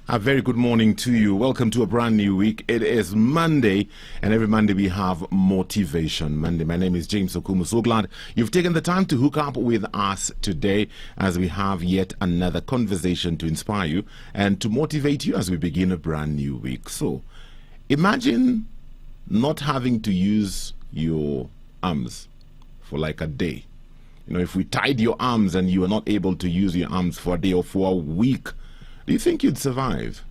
A very good morning to you. Welcome to a brand new week. It is Monday, and every Monday we have Motivation Monday. My name is James Okumu. So glad you've taken the time to hook up with us today as we have yet another conversation to inspire you and to motivate you as we begin a brand new week. So, imagine not having to use your arms for like a day. You know, if we tied your arms and you were not able to use your arms for a day or for a week, do you think you'd survive?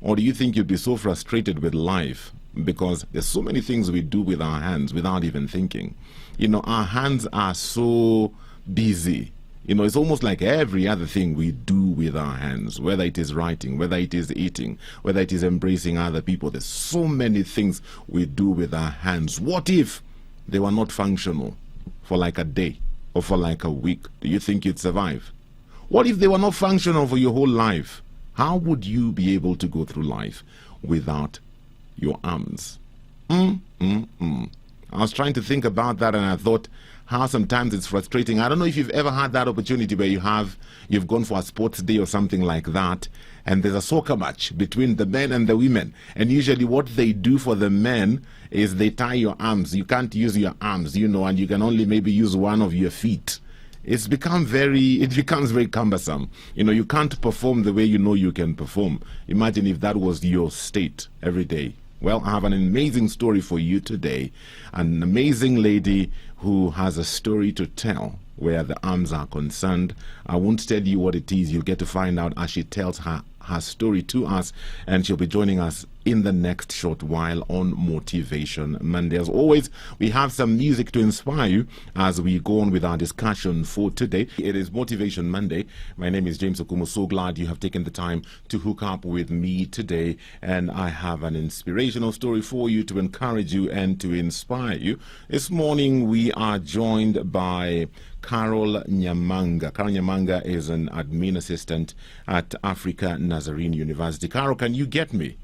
Or do you think you'd be so frustrated with life because there's so many things we do with our hands without even thinking? You know, our hands are so busy. You know, it's almost like every other thing we do with our hands, whether it is writing, whether it is eating, whether it is embracing other people. There's so many things we do with our hands. What if they were not functional for like a day or for like a week? Do you think you'd survive? What if they were not functional for your whole life? How would you be able to go through life without your arms? I was trying to think about that, and I thought how sometimes it's frustrating. I don't know if you've ever had that opportunity where you've gone for a sports day or something like that, and there's a soccer match between the men and the women. And usually what they do for the men is they tie your arms. You can't use your arms, you know, and you can only maybe use one of your feet. It becomes very cumbersome. You know, you can't perform the way you know you can perform. Imagine if that was your state every day. Well, I have an amazing story for you today. An amazing lady who has a story to tell where the arms are concerned. I won't tell you what it is. You'll get to find out as she tells her story to us, and she'll be joining us in the next short while on Motivation Monday. As always, we have some music to inspire you as we go on with our discussion for today. It is Motivation Monday. My name is James Okumu. So glad you have taken the time to hook up with me today, and I have an inspirational story for you to encourage you and to inspire you. This morning we are joined by Carol Nyamanga. Carol Nyamanga is an admin assistant at Africa Nazarene University. Carol, can you get me?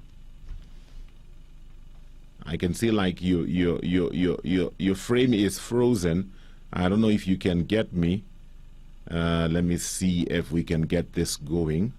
I can see like your frame is frozen. I don't know if you can get me. Let me see if we can get this going.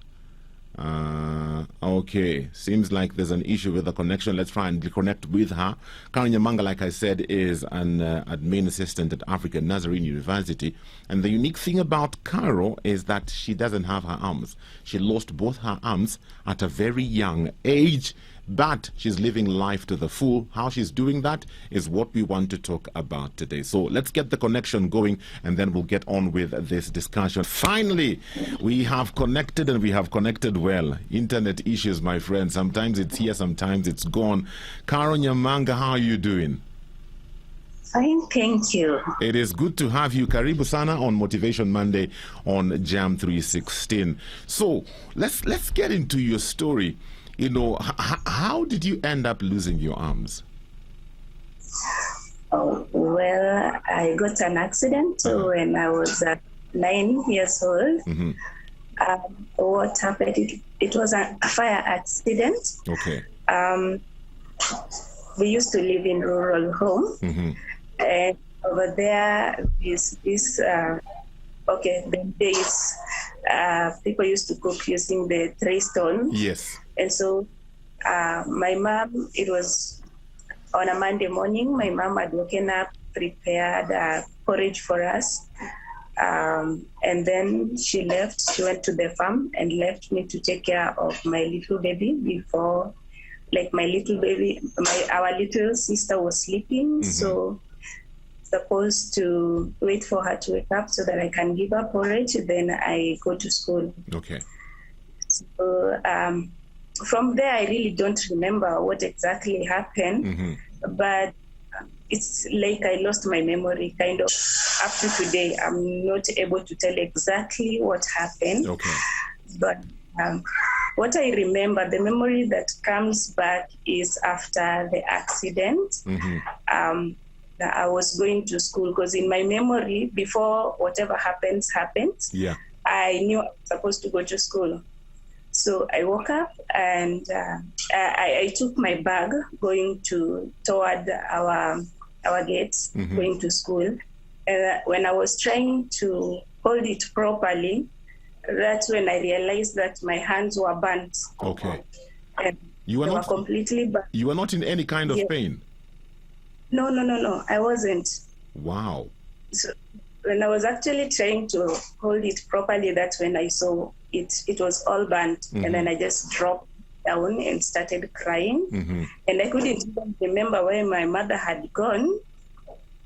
Okay, seems like there's an issue with the connection. Let's try and connect with her. Carol Nyamanga, like I said, is an admin assistant at Africa Nazarene University. And the unique thing about Carol is that she doesn't have her arms. She lost both her arms at a very young age, but she's living life to the full. How she's doing that is what we want to talk about today. So let's get the connection going, and then we'll get on with this discussion. Finally, we have connected, and we have connected well. Internet issues, my friend. Sometimes it's here, sometimes it's gone. Carol Nyamanga, how are you doing? Fine, thank you. It is good to have you. Karibu sana on Motivation Monday on Jam 316. So let's get into your story. You know, how did you end up losing your arms? Oh, well, I got an accident when I was 9 years old. What happened? It was a fire accident. Okay. We used to live in rural home, and over there is this. The days people used to cook using the tray stone. Yes. And so my mom, it was on a Monday morning, my mom had woken up, prepared porridge for us. And then she left, she went to the farm and left me to take care of my little baby before, like my little baby, our little sister was sleeping. So supposed to wait for her to wake up so that I can give her porridge, then I go to school. Okay. So from there, I really don't remember what exactly happened, but it's like I lost my memory kind of. Up to today, I'm not able to tell exactly what happened. Okay. But what I remember, the memory that comes back is after the accident. I was going to school because in my memory, before whatever happens, I knew I was supposed to go to school. So I woke up and I took my bag going toward our gates, going to school. And when I was trying to hold it properly, that's when I realized that my hands were burnt. Okay. And You were they not were completely burnt. You were not in any kind of Yeah. pain. No, I wasn't. Wow. So when I was actually trying to hold it properly, that's when I saw it was all burnt. And then I just dropped down and started crying. And I couldn't even remember where my mother had gone.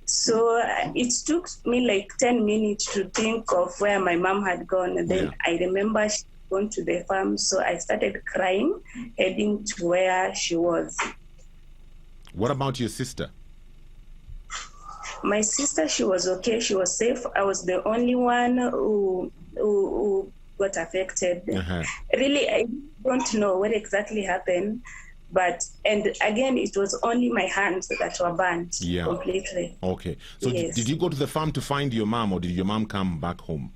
So it took me like 10 minutes to think of where my mom had gone. And then I remember she had gone to the farm. So I started crying, heading to where she was. What about your sister? My sister, she was okay. She was safe. I was the only one who got affected. Really, I don't know what exactly happened. And again, it was only my hands that were burnt completely. Okay. So Yes. did you go to the farm to find your mom, or did your mom come back home?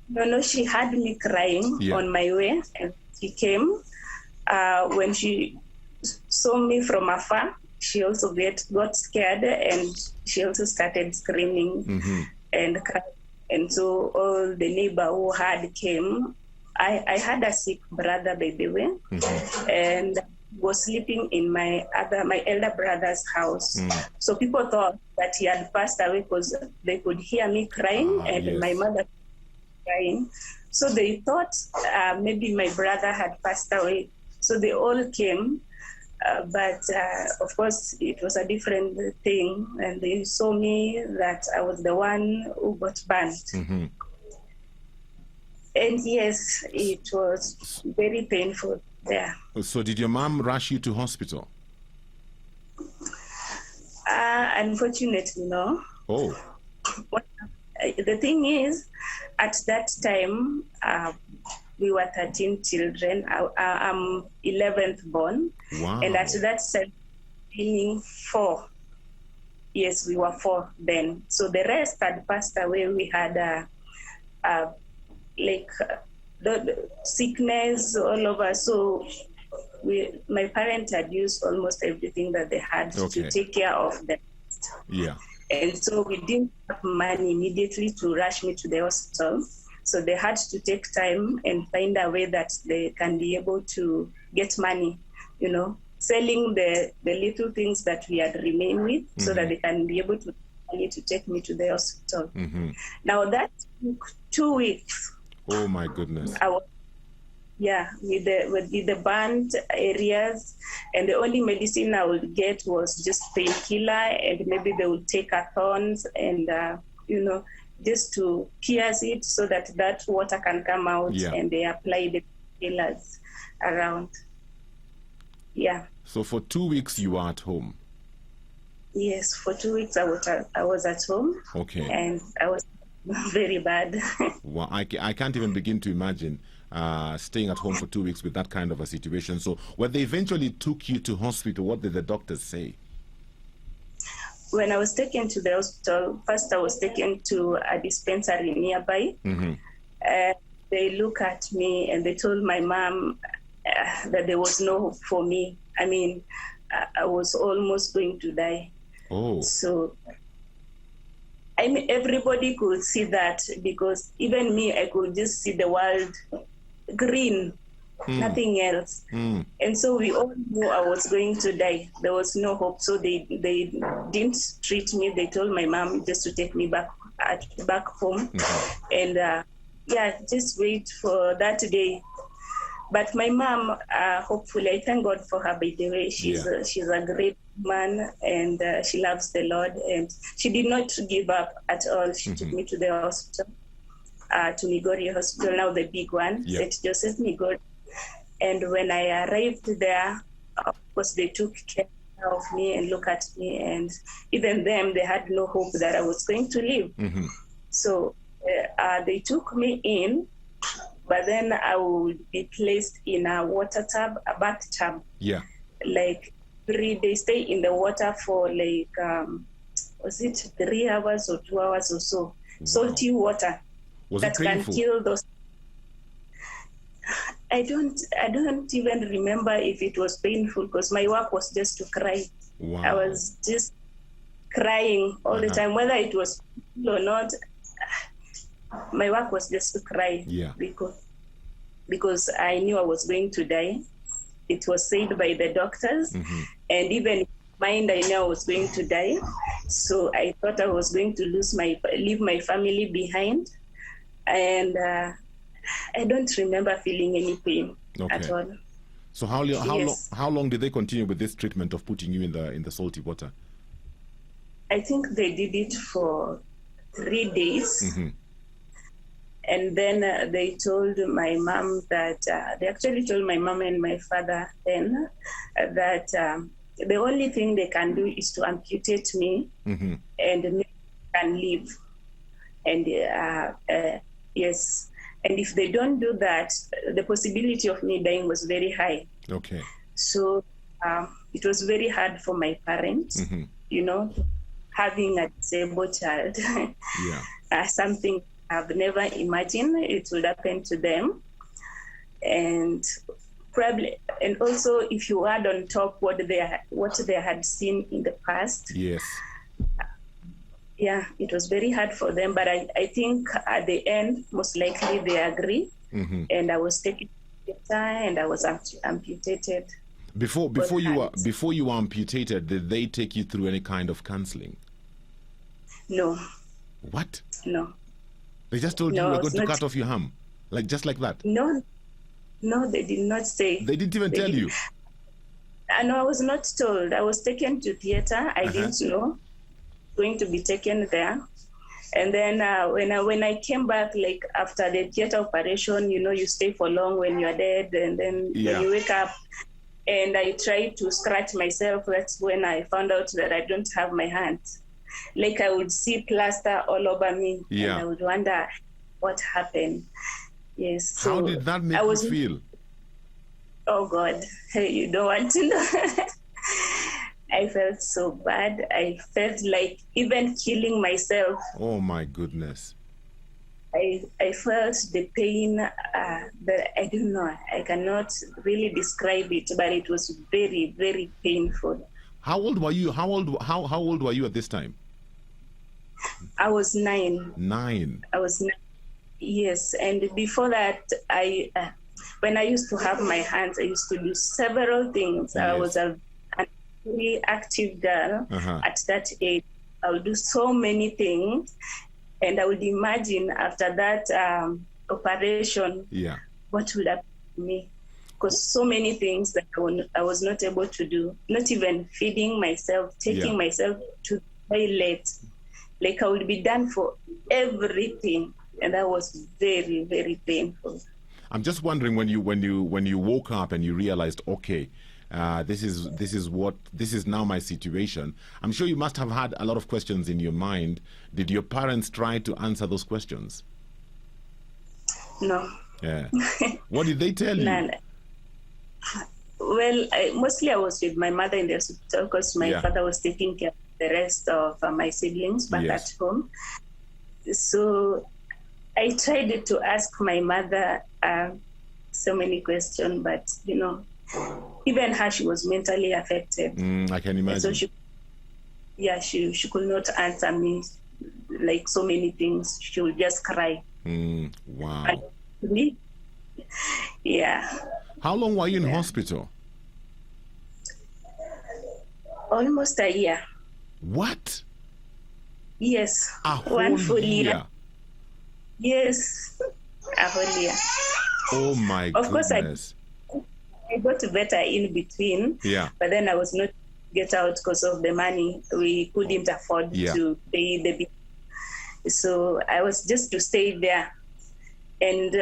No, she had me crying on my way. And she came. When she saw me from afar, she also got scared, and she also started screaming and crying. And so all the neighbor who had came. I had a sick brother, by the way, and was sleeping in my elder brother's house. So people thought that he had passed away because they could hear me crying and my mother crying. So they thought maybe my brother had passed away. So they all came. But of course, it was a different thing. And they saw me that I was the one who got burnt. And yes, it was very painful there. So did your mom rush you to hospital? Unfortunately, no. Oh. The thing is, at that time, we were 13 children. I'm 11th born. Wow. And at that time, being 4. Yes, we were 4 then. So the rest had passed away. We had the sickness all over. So my parents had used almost everything that they had to take care of them. Yeah. And so we didn't have money immediately to rush me to the hospital. So they had to take time and find a way that they can be able to get money, selling the little things that we had remained with so that they can be able to money to take me to the hospital. Now that took 2 weeks. Oh my goodness. With the burnt areas, and the only medicine I would get was just painkiller, and maybe they would take a thorns and just to pierce it so that water can come out, and they apply the painkillers around. Yeah. So for 2 weeks you were at home? Yes, for 2 weeks I was at home. Okay. And I was very bad. Well, I can't even begin to imagine staying at home for 2 weeks with that kind of a situation. So when they eventually took you to hospital, what did the doctors say? When I was taken to the hospital, first I was taken to a dispensary nearby. They looked at me and they told my mom that there was no hope for me. I mean, I was almost going to die. Oh. So, I mean, everybody could see that, because even me, I could just see the world green, nothing else. And so we all knew I was going to die. There was no hope. So they didn't treat me. They told my mom just to take me back home. And just wait for that day. But my mom, hopefully, I thank God for her, by the way. She's a great woman, and she loves the Lord. And she did not give up at all. She took me to the hospital, to Migori Hospital, now the big one, St. Joseph Migori. And when I arrived there, of course, they took care of me and looked at me. And even them, they had no hope that I was going to live. So they took me in. But then I would be placed in a water tub, a bathtub. Yeah. Like they stay in the water for like, was it 3 hours or 2 hours or so? Wow. Salty water. Was that it painful? Can kill those. I don't even remember if it was painful, because my work was just to cry. Wow. I was just crying all the time, whether it was painful or not. my work was just to cry. Yeah. Because I knew I was going to die. It was said by the doctors, and even in my mind, I knew I was going to die. So I thought I was going to leave my family behind, and I don't remember feeling any pain at all. So how long did they continue with this treatment of putting you in the salty water? I think they did it for 3 days. And then they told my mom that, they actually told my mom and my father then that the only thing they can do is to amputate me and me can live. And yes, and if they don't do that, the possibility of me dying was very high. Okay. So it was very hard for my parents, you know, having a disabled child. Something I've never imagined it would happen to them. And probably, and also if you add on top what they had seen in the past. Yes. Yeah, it was very hard for them, but I think at the end, most likely they agree. And I was taken to the and I was amputated. Before you were amputated, did they take you through any kind of counseling? No. What? No. They just told you were going to cut off your arm, just like that? No, they did not say. They didn't even tell you? No, I was not told. I was taken to theater. I didn't know going to be taken there. And then when I came back, like after the theater operation, you know, you stay for long when you're dead, and then when you wake up, and I tried to scratch myself. That's when I found out that I don't have my hands. Like I would see plaster all over me, and I would wonder what happened. Yes. So how did that make you feel? Oh God, you don't want to know. I felt so bad. I felt like even killing myself. Oh my goodness. I felt the pain that I don't know. I cannot really describe it, but it was very, very painful. How old were you? How old were you at this time? I was 9. 9. I was 9. Yes, and before that, when I used to have my hands, I used to do several things. Yes. I was a very active girl at that age. I would do so many things, and I would imagine after that operation, what would happen to me? Because so many things that I was not able to do, not even feeding myself, taking myself to the toilet. Like I would be done for everything, and that was very, very painful. I'm just wondering when you woke up and you realized, okay, this is now my situation. I'm sure you must have had a lot of questions in your mind. Did your parents try to answer those questions? No. Yeah. What did they tell you? None. Well, mostly I was with my mother in the hospital because my father was taking care of the rest of my siblings back at home. So I tried to ask my mother so many questions, but you know, even her, she was mentally affected. I can imagine. So she could not answer me like so many things. She would just cry. Wow. Yeah. How long were you in hospital? Almost a year. What? Yes. A whole full year? Yes. A whole year. Oh my goodness. Of course, I got better in between. Yeah. But then I was not get out because of the money. We couldn't afford to pay the bill. So I was just to stay there. And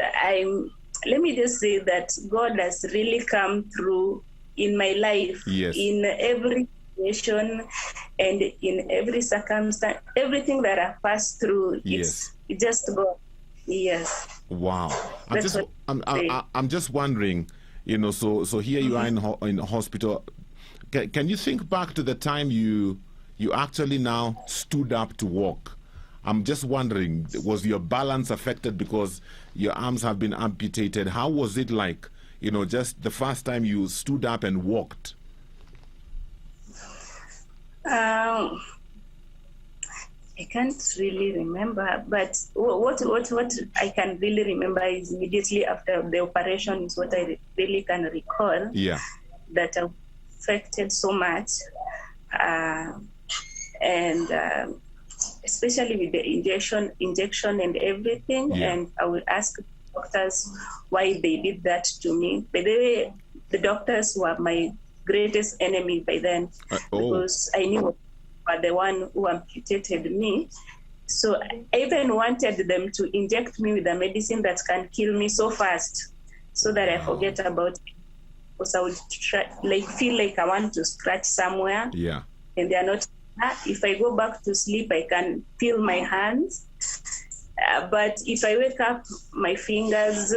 let me just say that God has really come through in my life, in every situation and in every circumstance, everything that I passed through. It's just God. Yes. Wow. I'm just wondering, you know, so here you are in hospital. Can you think back to the time you actually now stood up to walk? I'm just wondering, was your balance affected because your arms have been amputated? How was it like, you know, just the first time you stood up and walked? I can't really remember, but what I can really remember is immediately after the operation is what I really can recall. Yeah. That I was affected so much, and especially with the injection and everything. Yeah. And I would ask doctors why they did that to me. By the way, the doctors were my greatest enemy by then, because I knew were the one who amputated me. So I even wanted them to inject me with a medicine that can kill me so fast, so that I forget about it. Because I would feel like I want to scratch somewhere. Yeah. And they are not. If I go back to sleep, I can feel my hands. But if I wake up, my fingers,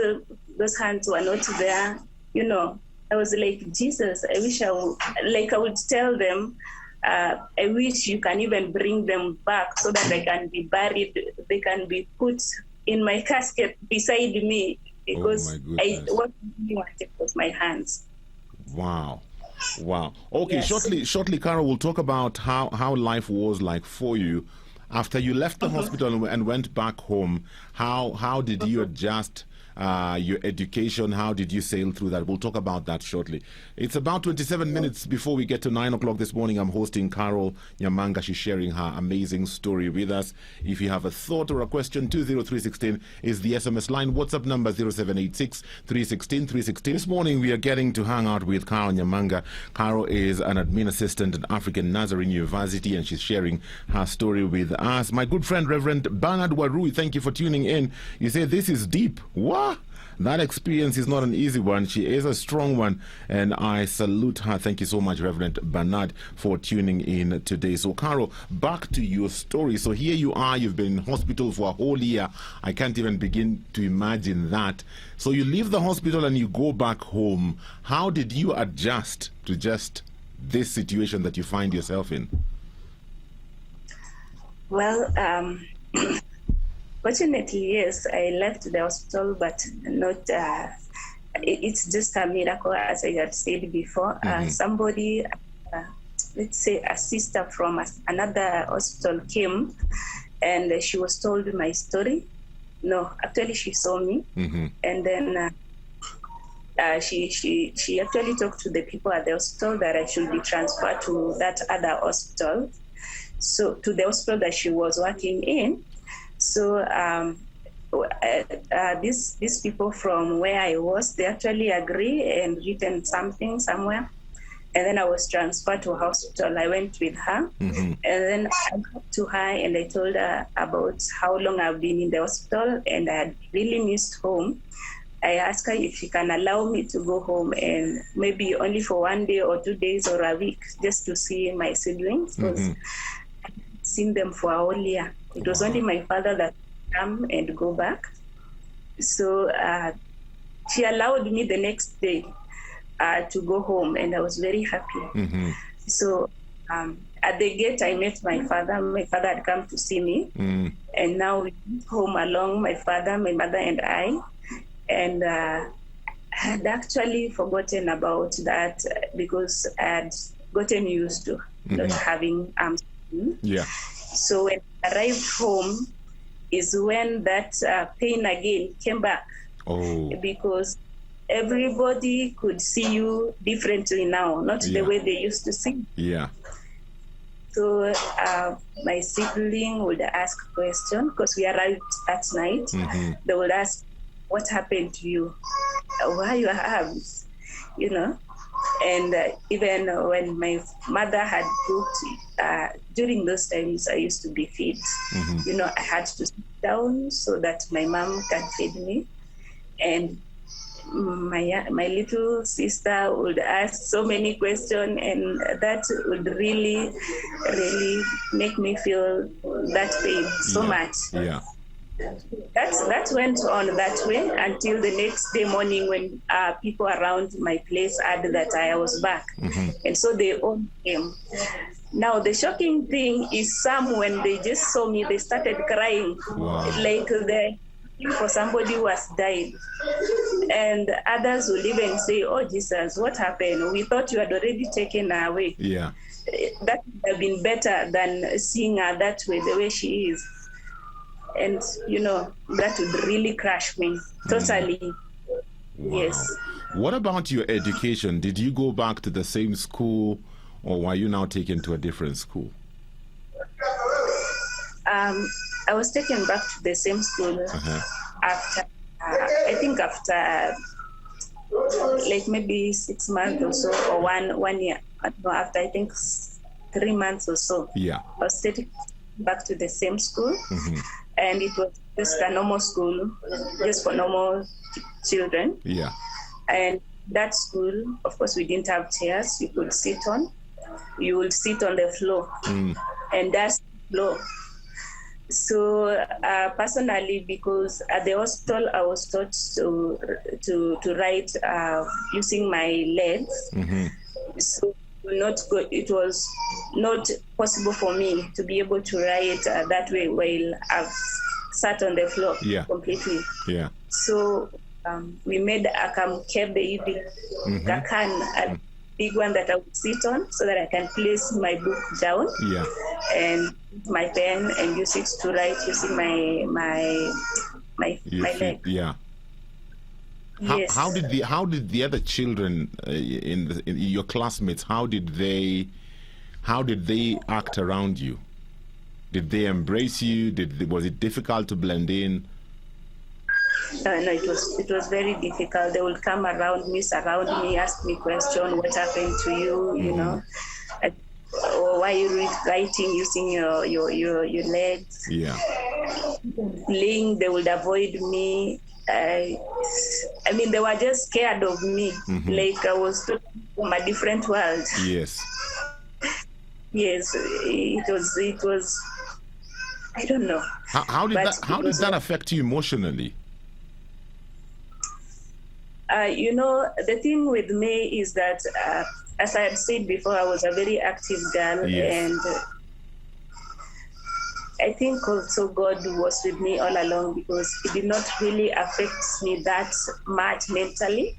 those hands were not there. You know, I was like, Jesus, I wish I would tell them, I wish you can even bring them back so that they can be buried. They can be put in my casket beside me, because what I really wanted was my hands. Wow. Okay, yes. shortly, Carol, we'll talk about how life was like for you after you left the hospital and went back home. How did you adjust your education? How did you sail through that? We'll talk about that shortly. It's about 27 minutes before we get to 9 o'clock this morning. I'm hosting Carol Nyamanga. She's sharing her amazing story with us. If you have a thought or a question, 20316 is the SMS line. WhatsApp number 0786 316 316. This morning we are getting to hang out with Carol Nyamanga. Carol is an admin assistant at African Nazarene University, and she's sharing her story with us. My good friend, Reverend Bernard Warui, thank you for tuning in. You say this is deep. What? That experience is not an easy one. She is a strong one, and I salute her. Thank you so much, Reverend Bernard, for tuning in today. So, Carol, back to your story. So here you are. You've been in hospital for a whole year. I can't even begin to imagine that. So you leave the hospital and you go back home. How did you adjust to just this situation that you find yourself in? Well, fortunately, yes, I left the hospital, but not. It's just a miracle, as I had said before. Somebody, let's say a sister from another hospital came, and she was told my story. No, actually, she saw me, and then she actually talked to the people at the hospital that I should be transferred to that other hospital, so to the hospital that she was working in. So these people from where I was, they actually agree and written something somewhere. And then I was transferred to a hospital. I went with her. And then I got to her and I told her about how long I've been in the hospital and I had really missed home. I asked her if she can allow me to go home, and maybe only for 1 day or 2 days or a week, just to see my siblings, because I hadn't seen them for a whole year. It was only my father that would come and go back. So she allowed me the next day to go home, and I was very happy. So at the gate, I met my father. My father had come to see me, and now we went home along, my father, my mother, and I. And I had actually forgotten about that because I had gotten used to not having arms. So when I arrived home is when that pain again came back. Because everybody could see you differently now, not the way they used to see. So my sibling would ask questions, because we arrived at night. They would ask, what happened to you? Why your arms? You know? And even when my mother had cooked, during those times I used to be fed. You know, I had to sit down so that my mom can feed me. And my little sister would ask so many questions, and that would really, really make me feel that pain so much. That went on that way until the next day morning, when people around my place heard that I was back. And so they all came. Now the shocking thing is, some, when they just saw me, they started crying. Like they're looking for somebody who has died. And others will even say, "Oh Jesus, what happened? We thought you had already taken her away." Yeah. That would have been better than seeing her that way, the way she is. And that would really crush me totally. Wow. Yes. What about your education? Did you go back to the same school, or were you now taken to a different school? I was taken back to the same school after, I think after like maybe 6 months or so, or 1 year. After I think 3 months or so. Yeah. I was taken back to the same school, and it was just a normal school, just for normal children. Yeah. And that school, of course, we didn't have chairs you could sit on. You would sit on the floor, and that's the floor. So personally, because at the hostel I was taught to write using my legs, so it was not possible for me to be able to write that way while I've sat on the floor completely. Yeah. So we made a kamkebe, a can, a big one that I would sit on, so that I can place my book down. Yeah. And my pen and use it to write using my leg. Yeah. Yes. How did the other children in your classmates, how did they act around you? Did they embrace you? Was it difficult to blend in? No, it was very difficult. They would come around me, surround me, ask me questions. What happened to you? You know, or why are you writing using your legs? Yeah. Playing, they would avoid me. I mean, they were just scared of me, like I was from a different world. Yes. Yes, it was. I don't know. How did that affect you emotionally? The thing with me is that, as I had said before, I was a very active girl, and I think also God was with me all along, because it did not really affect me that much mentally.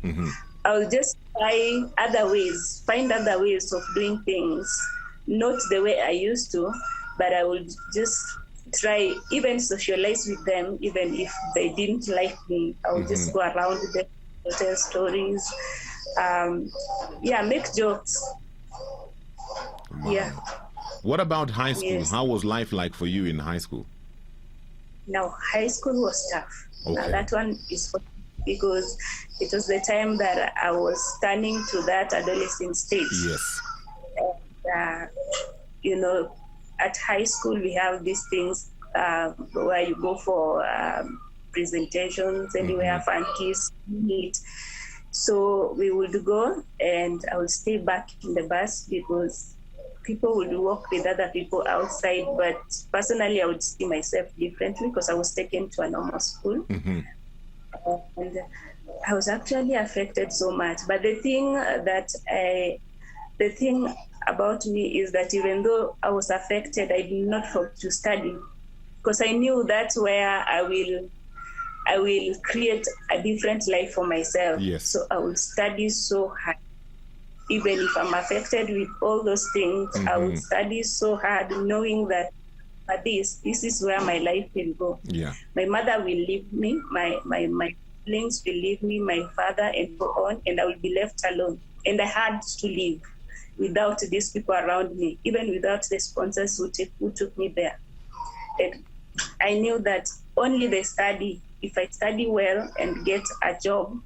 I'll just find other ways of doing things, not the way I used to, but I would just try, even socialize with them, even if they didn't like me. I would just go around with them, tell stories, make jokes. Wow. Yeah. What about high school? Yes. How was life like for you in high school? Now, high school was tough. Okay. Now, that one is because it was the time that I was turning to that adolescent stage. Yes. And, at high school, we have these things where you go for presentations, anywhere, funkies, meet. So we would go, and I would stay back in the bus because people would walk with other people outside. But personally, I would see myself differently because I was taken to a normal school. And I was actually affected so much. But the thing about me is that even though I was affected, I did not forget to study, because I knew that's where I will create a different life for myself. Yes. So I will study so hard. Even if I'm affected with all those things, I will study so hard, knowing that this is where my life will go. Yeah. My mother will leave me, my siblings will leave me, my father, and go on, and I will be left alone. And I had to leave without these people around me, even without the sponsors who took me there. And I knew that only the study, if I study well and get a job,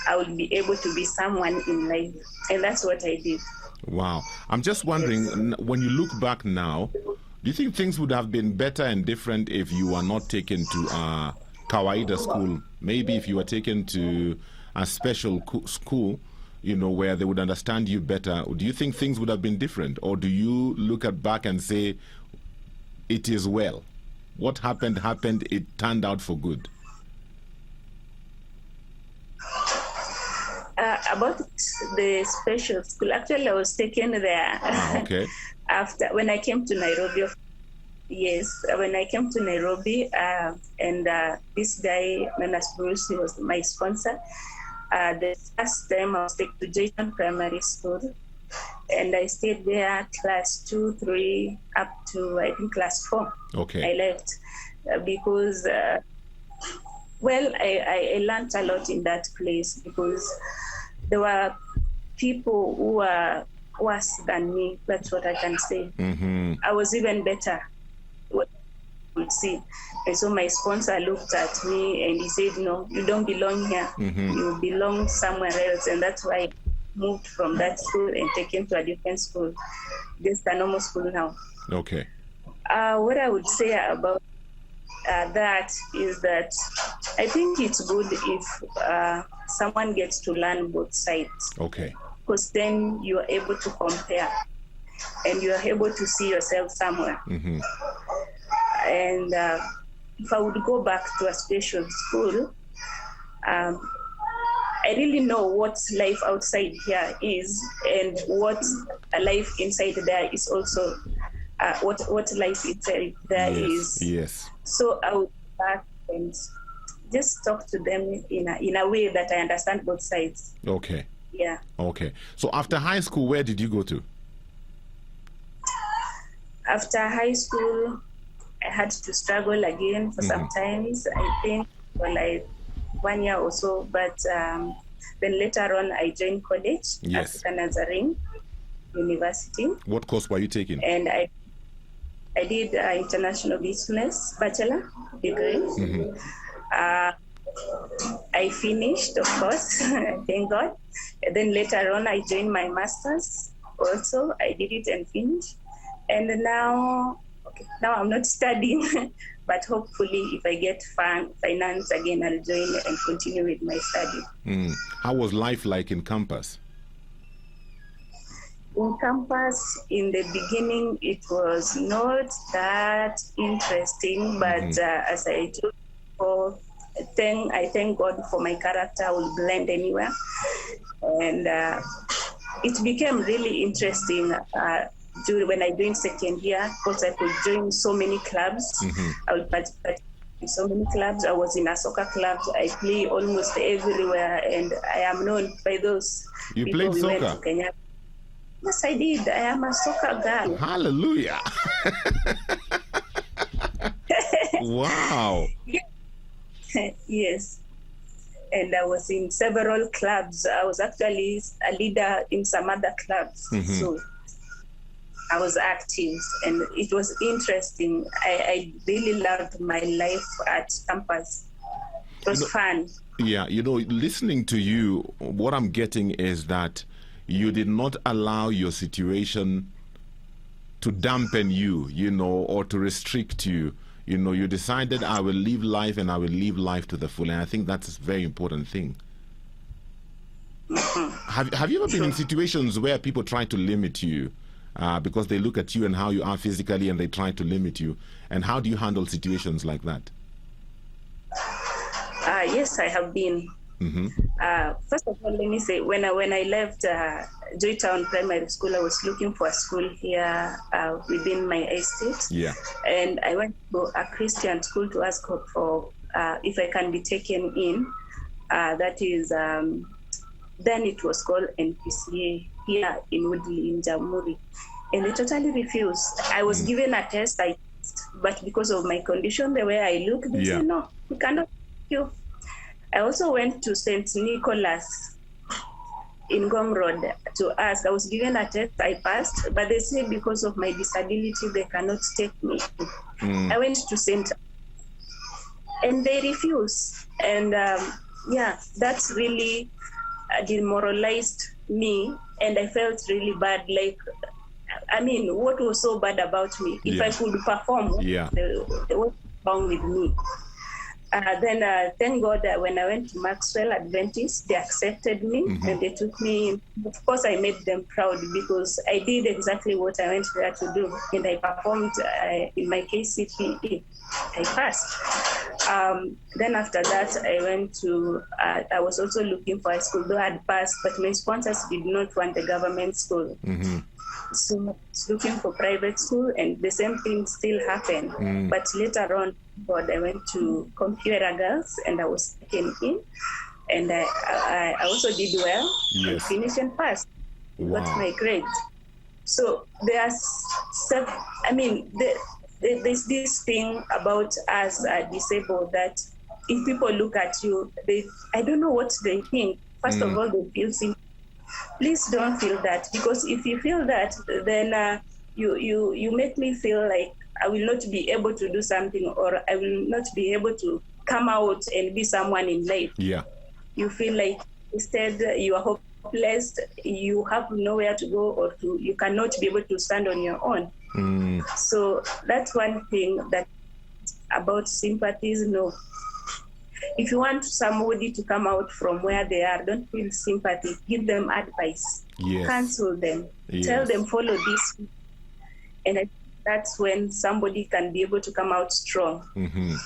I will be able to be someone in life. And that's what I did. Wow. I'm just wondering, when you look back now, do you think things would have been better and different if you were not taken to a Kawaida school? Maybe if you were taken to a special school, where they would understand you better, do you think things would have been different? Or do you look back and say, it is well? What happened, it turned out for good? About the special school, actually, I was taken there. Okay. After, when I came to Nairobi. Yes, when I came to Nairobi, and this guy, known as Bruce, he was my sponsor. The first time I was taken to Joytown Primary School, and I stayed there class 2, 3, up to I think class 4. Okay. I left because, I learned a lot in that place because there were people who were worse than me. That's what I can say. Mm-hmm. I was even better. Would see. And so my sponsor looked at me and he said, no, you don't belong here. Mm-hmm. You belong somewhere else. And that's why I moved from that school and taken to a different school. Just a normal school now. Okay. What I would say about that is that I think it's good if someone gets to learn both sides. Okay. Because then you are able to compare and you are able to see yourself somewhere. Mm-hmm. And if I would go back to a special school, I really know what life outside here is and what life inside there is also, what life inside there is. Yes. So I would go back and just talk to them in a way that I understand both sides. Okay. Yeah. Okay. So after high school, where did you go to? After high school, I had to struggle again for some times, I think for like 1 year or so. But then later on, I joined college at Nazarene University. What course were you taking? And I did international business bachelor degree. Mm-hmm. I finished, of course, thank God. And then later on, I joined my master's also. I did it and finished. And now I'm not studying, but hopefully if I get finance again, I'll join and continue with my study. How was life like in campus? In campus, in the beginning, it was not that interesting, but as I told you, I thank God for my character. I will blend anywhere. And it became really interesting when I joined second year, because I could join so many clubs. I would participate in so many clubs. I was in a soccer club. I play almost everywhere, and I am known by those. You played soccer? Went to Kenya. Yes, I did. I am a soccer girl. Hallelujah. Wow. Yes. And I was in several clubs. I was actually a leader in some other clubs. So I was active and it was interesting. I really loved my life at campus. It was fun. Yeah, listening to you, what I'm getting is that you did not allow your situation to dampen you, or to restrict you. You decided, I will live life and I will live life to the full. And I think that's a very important thing. Have you ever been in situations where people try to limit you because they look at you and how you are physically and they try to limit you? And how do you handle situations like that? Yes, I have been. First of all, let me say, when I left Joytown Primary School, I was looking for a school here within my estate. Yeah. And I went to a Christian school to ask for if I can be taken in. That is, then it was called NPCA here in Woodley, in Jamhuri. And they totally refused. I was given a test, but because of my condition, the way I look, they said, no, we cannot take you. I also went to St. Nicholas in Ngong Road to ask. I was given a test, I passed, but they said because of my disability, they cannot take me. I went to St. and they refused. And that's really demoralized me. And I felt really bad. What was so bad about me? If I could perform, what's wrong with me? Then thank God when I went to Maxwell Adventist, they accepted me and they took me. Of course, I made them proud because I did exactly what I went there to do. And I performed in my KCPE. I passed. Then after that, I went to, I was also looking for a school, though I had passed, but my sponsors did not want a government school. So I was looking for private school, and the same thing still happened. But later on, I went to Computer Girls, and I was taken in. and I also did well. Yes. I finished and passed. Wow. Got my grade. So there's this thing about us disabled that if people look at you, I don't know what they think. First of all, they feel simple. Please don't feel that, because if you feel that, then you make me feel like I will not be able to do something, or I will not be able to come out and be someone in life. Yeah. You feel like instead you are hopeless, you have nowhere to go, or you cannot be able to stand on your own. So that's one thing that about sympathies. No, if you want somebody to come out from where they are, don't feel sympathy. Give them advice. Yes. Counsel them. Yes. Tell them follow this, and that's when somebody can be able to come out strong,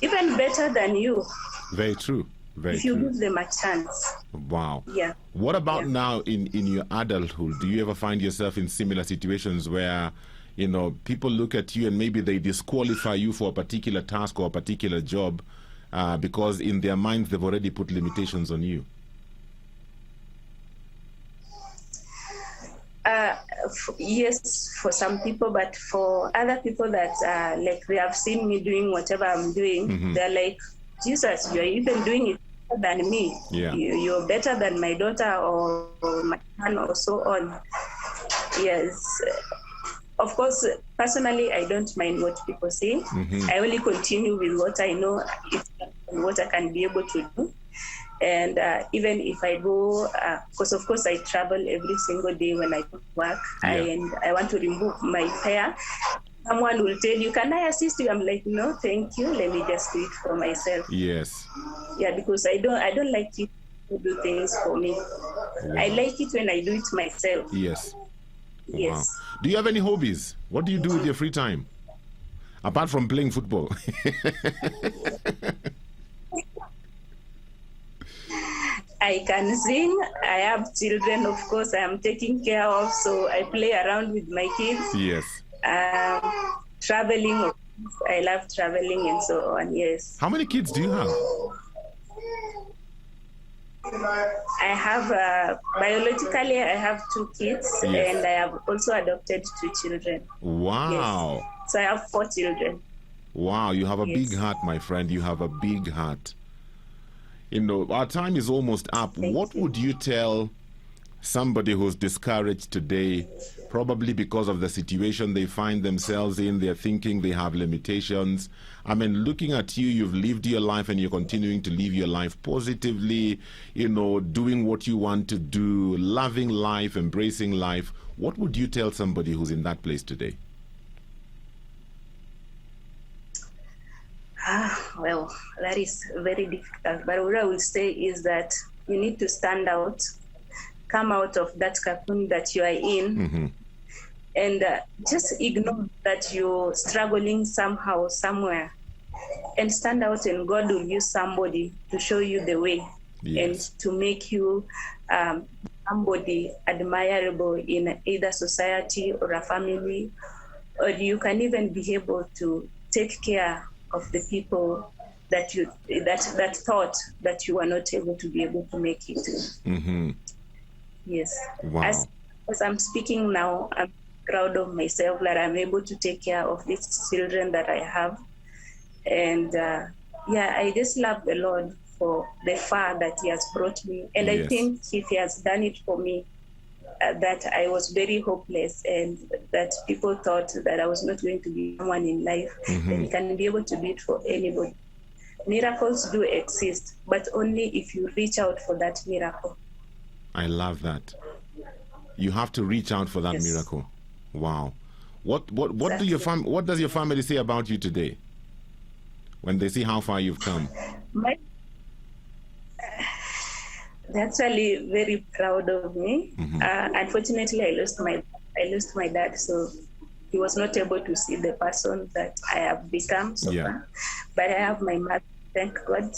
even better than you. Very true. Very if you true. give them a chance. Wow. Yeah. What about now in your adulthood? Do you ever find yourself in similar situations where, people look at you and maybe they disqualify you for a particular task or a particular job because in their minds they've already put limitations on you? Yes, for some people, but for other people that like they have seen me doing whatever I'm doing, they're like, Jesus, you're even doing it better than me. Yeah. You're better than my daughter or my son or so on. Yes. Of course, personally, I don't mind what people say. I only continue with what I know, what I can be able to do. And even if I go, because of course I travel every single day when I work, and I want to remove my fare. Someone will tell you, can I assist you? I'm like, no, thank you. Let me just do it for myself. Yes. Yeah, because I don't like people to do things for me. Wow. I like it when I do it myself. Yes. Yes. Wow. Do you have any hobbies? What do you do with your free time? Apart from playing football. I can sing. I have children, of course, I am taking care of. So I play around with my kids. Yes. Traveling. I love traveling and so on. Yes. How many kids do you have? I have, biologically, I have 2 kids, and I have also adopted 2 children. Wow. Yes. So I have 4 children. Wow, you have a big heart, my friend. You have a big heart. Our time is almost up. What would you tell somebody who's discouraged today, probably because of the situation they find themselves in? They're thinking they have limitations. I mean, looking at you, you've lived your life and you're continuing to live your life positively, doing what you want to do, loving life, embracing life. What would you tell somebody who's in that place today? Well, that is very difficult. But what I will say is that you need to stand out, come out of that cocoon that you are in, and just ignore that you're struggling somehow, somewhere, and stand out, and God will use somebody to show you the way and to make you somebody admirable in either society or a family, or you can even be able to take care of the people that that thought that you were not able to be able to make it. Yes. Wow. As I'm speaking now, I'm proud of myself that I'm able to take care of these children that I have. And I just love the Lord for the far that He has brought me. And I think if He has done it for me, that I was very hopeless and that people thought that I was not going to be someone in life, then He can be able to do it for anybody. Miracles do exist, but only if you reach out for that miracle. I love that. You have to reach out for that miracle. Wow. What does your family say about you today when they see how far you've come? They're actually very proud of me. Unfortunately, I lost my dad, so he was not able to see the person that I have become so far. But I have my mother, thank God,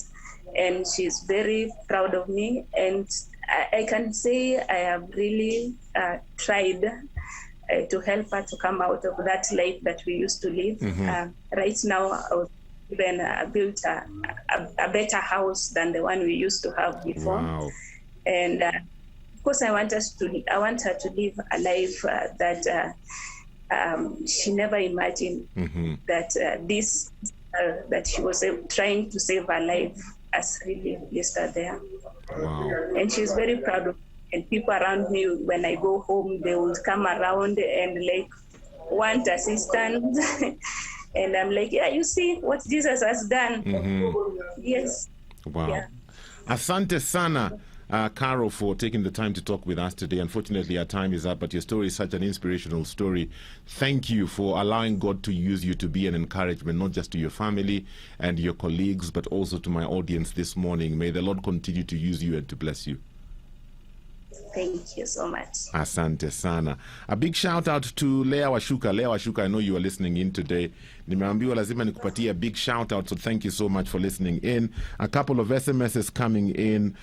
and she's very proud of me. And I can say I have really tried to help her to come out of that life that we used to live. Right now, even built a better house than the one we used to have before. Wow. And of course, I want her to live a life that she never imagined that that she was trying to save her life has really placed her there. Wow. And she's very proud of me. And people around me, when I go home, they would come around and like want assistance. And I'm like, yeah, you see what Jesus has done. Yes. Wow. Yeah. Asante sana, Carol, for taking the time to talk with us today. Unfortunately, our time is up, but your story is such an inspirational story. Thank you for allowing God to use you to be an encouragement, not just to your family and your colleagues, but also to my audience this morning. May the Lord continue to use you and to bless you. Thank you so much. Asante sana. A big shout out to Lea Washuka. Lea Washuka, I know you are listening in today. Nimeambiwa lazima nikupatie a big shout out, so thank you so much for listening in. A couple of SMSs coming in,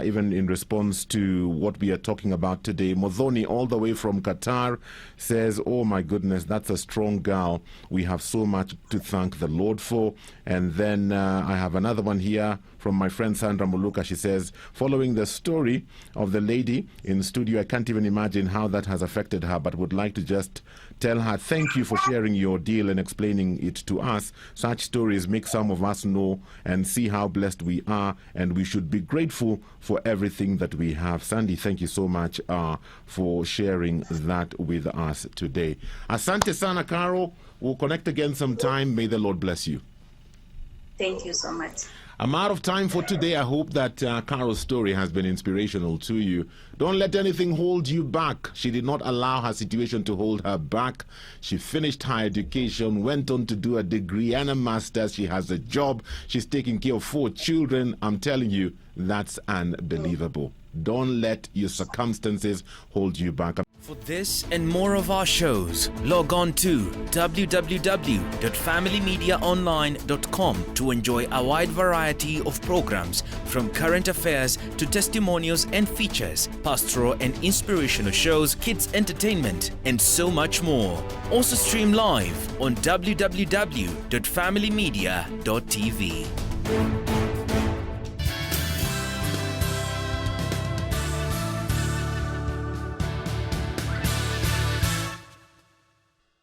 even in response to what we are talking about today. Modhoni, all the way from Qatar, says, oh my goodness, that's a strong girl. We have so much to thank the Lord for. And then I have another one here from my friend Sandra Muluka. She says, following the story of the lady in studio, I can't even imagine how that has affected her, but would like to just tell her thank you for sharing your deal and explaining it to us. Such stories make some of us know and see how blessed we are, and we should be grateful for everything that we have. Sandy, thank you so much for sharing that with us today. Asante sana, Carol. We'll connect again sometime. May the Lord bless you. Thank you so much. I'm out of time for today. I hope that Carol's story has been inspirational to you. Don't let anything hold you back. She did not allow her situation to hold her back. She finished her education, went on to do a degree and a master's. She has a job. She's taking care of 4 children. I'm telling you, that's unbelievable. Don't let your circumstances hold you back. For this and more of our shows, log on to www.familymediaonline.com to enjoy a wide variety of programs, from current affairs to testimonials and features, pastoral and inspirational shows, kids entertainment, and so much more. Also stream live on www.familymedia.tv.